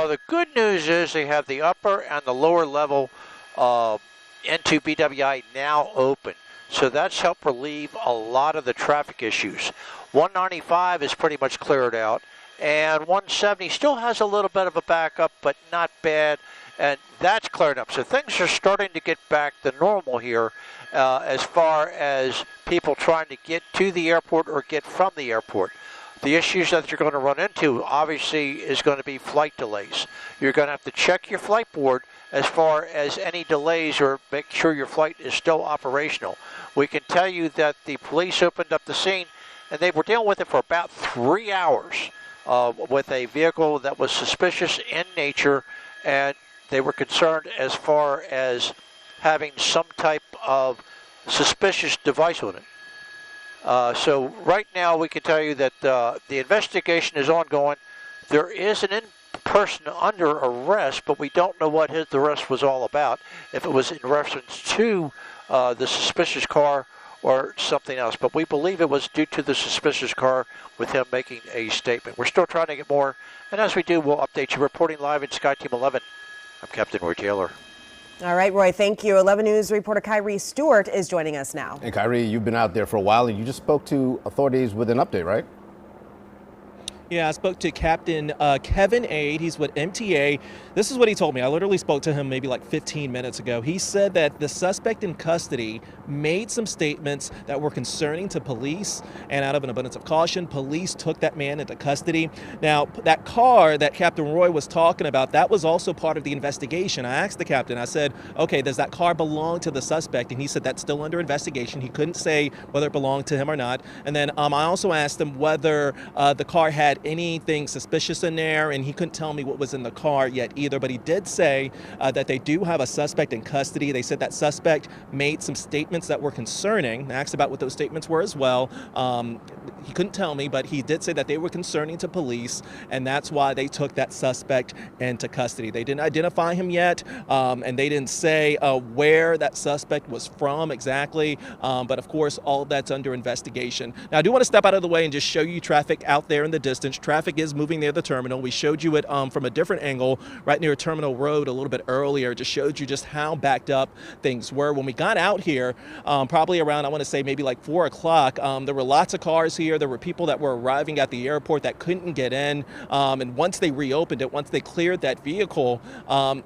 Well, the good news is they have the upper and the lower level into BWI now open. So that's helped relieve a lot of the traffic issues. 195 is pretty much cleared out, and 170 still has a little bit of a backup, but not bad, and that's cleared up. So things are starting to get back to normal here as far as people trying to get to the airport or get from the airport. The issues that you're going to run into, obviously, is going to be flight delays. You're going to have to check your flight board as far as any delays or make sure your flight is still operational. We can tell you that the police opened up the scene, and they were dealing with it for about 3 hours with a vehicle that was suspicious in nature, and they were concerned as far as having some type of suspicious device on it. So right now we can tell you that the investigation is ongoing. There is an person under arrest, but we don't know what the arrest was all about, if it was in reference to the suspicious car or something else. But we believe it was due to the suspicious car with him making a statement. We're still trying to get more, and as we do, we'll update you. Reporting live in SkyTeam 11, I'm Captain Roy Taylor. All right, Roy, thank you. 11 News reporter Kyrie Stewart is joining us now. And Kyrie, you've been out there for a while, and you just spoke to authorities with an update, right? Yeah, I spoke to Captain Kevin Aid. He's with MTA. This is what he told me. I literally spoke to him maybe like 15 minutes ago. He said that the suspect in custody made some statements that were concerning to police, and out of an abundance of caution, police took that man into custody. Now, that car that Captain Roy was talking about, that was also part of the investigation. I asked the captain, I said, okay, does that car belong to the suspect? And he said that's still under investigation. He couldn't say whether it belonged to him or not. And then I also asked him whether the car had anything suspicious in there, and he couldn't tell me what was in the car yet either, but he did say that they do have a suspect in custody. They said that suspect made some statements that were concerning. I asked about what those statements were as well. He couldn't tell me, but he did say that they were concerning to police, and that's why they took that suspect into custody. They didn't identify him yet, and they didn't say where that suspect was from exactly, but of course all of that's under investigation. Now I do want to step out of the way and just show you traffic out there in the distance. Traffic is moving near the terminal. We showed you it from a different angle right near Terminal Road a little bit earlier. Just showed you just how backed up things were. When we got out here, probably around, I want to say maybe like 4 o'clock, there were lots of cars here. There were people that were arriving at the airport that couldn't get in. And once they reopened it, once they cleared that vehicle,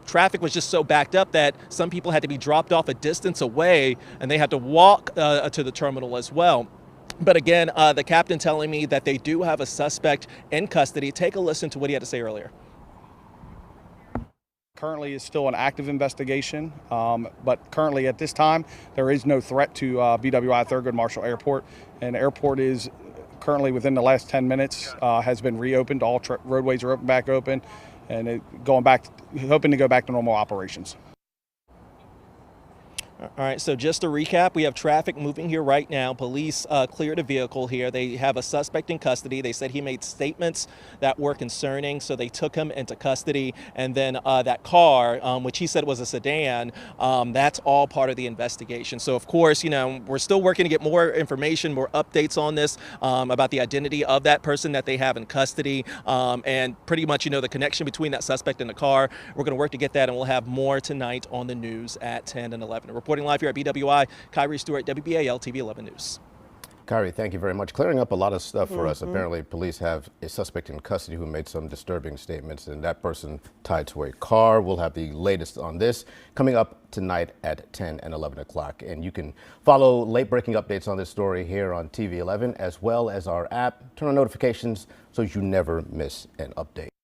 traffic was just so backed up that some people had to be dropped off a distance away, and they had to walk to the terminal as well. But again, the captain telling me that they do have a suspect in custody. Take a listen to what he had to say earlier. Currently is still an active investigation, but currently at this time, there is no threat to BWI Thurgood Marshall Airport. And the airport is currently within the last 10 minutes has been reopened. All roadways are back open, and hoping to go back to normal operations. All right, so just to recap, we have traffic moving here right now. Police cleared a vehicle here. They have a suspect in custody. They said he made statements that were concerning, so they took him into custody. And then that car, which he said was a sedan, that's all part of the investigation. So, of course, you know, we're still working to get more information, more updates on this, about the identity of that person that they have in custody, and pretty much, you know, the connection between that suspect and the car. We're going to work to get that, and we'll have more tonight on the news at 10 and 11. Reporting live here at BWI, Kyrie Stewart, WBAL TV 11 News. Kyrie, thank you very much. Clearing up a lot of stuff for us. Apparently, police have a suspect in custody who made some disturbing statements, and that person tied to a car. We'll have the latest on this coming up tonight at 10 and 11 o'clock. And you can follow late-breaking updates on this story here on TV 11, as well as our app. Turn on notifications so you never miss an update.